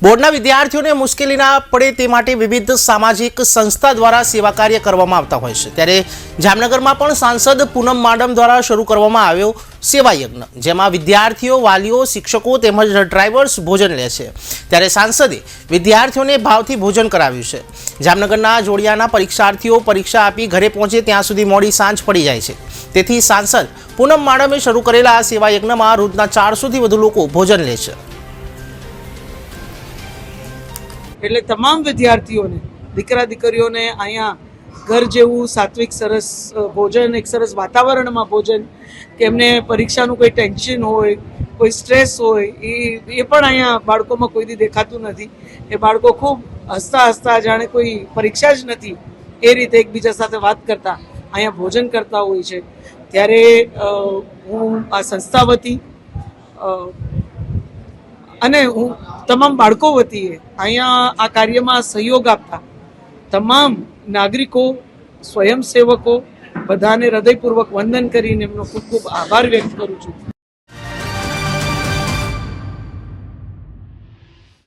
બોર્ડના વિદ્યાર્થીઓને મુશ્કેલી ના પડે તે માટે વિવિધ સામાજિક સંસ્થા દ્વારા સેવા કાર્ય કરવામાં આવતા હોય છે। ત્યારે જામનગરમાં પણ સાંસદ પૂનમ માડમ દ્વારા શરૂ કરવામાં આવ્યો સેવા યજ્ઞ, જેમાં વિદ્યાર્થીઓ, વાલીઓ, શિક્ષકો તેમજ ડ્રાઈવર્સ ભોજન લે છે। ત્યારે સાંસદે વિદ્યાર્થીઓને ભાવથી ભોજન કરાવ્યું છે। જામનગરના જોડિયાના પરીક્ષાર્થીઓ પરીક્ષા આપી ઘરે પહોંચે ત્યાં સુધી મોડી સાંજ પડી જાય છે, તેથી સાંસદ પૂનમ માડમે શરૂ કરેલા આ સેવા યજ્ઞમાં રોજના 400થી વધુ લોકો ભોજન લે છે। એટલે તમામ વિદ્યાર્થીઓને, દીકરા દીકરીઓને અહીંયા ઘર જેવું સાત્વિક સરસ ભોજન, એક સરસ વાતાવરણમાં ભોજન, કે એમને પરીક્ષાનું કોઈ ટેન્શન હોય, કોઈ સ્ટ્રેસ હોય, એ પણ અહીંયા બાળકોમાં કોઈ દી દેખાતું નથી। એ બાળકો ખૂબ હસતા હસતા, જાણે કોઈ પરીક્ષા જ નથી એ રીતે એકબીજા સાથે વાત કરતા અહીંયા ભોજન કરતા હોય છે। ત્યારે હું આ સંસ્થા વતી અને હું તમામ બાળકો વતીએ અહીંયા આ કાર્યમાં સહયોગ આપતા તમામ નાગરિકો, સ્વયંસેવકો બધાને હૃદયપૂર્વક વંદન કરીને એમનો ખૂબ ખૂબ આભાર વ્યક્ત કરું છું।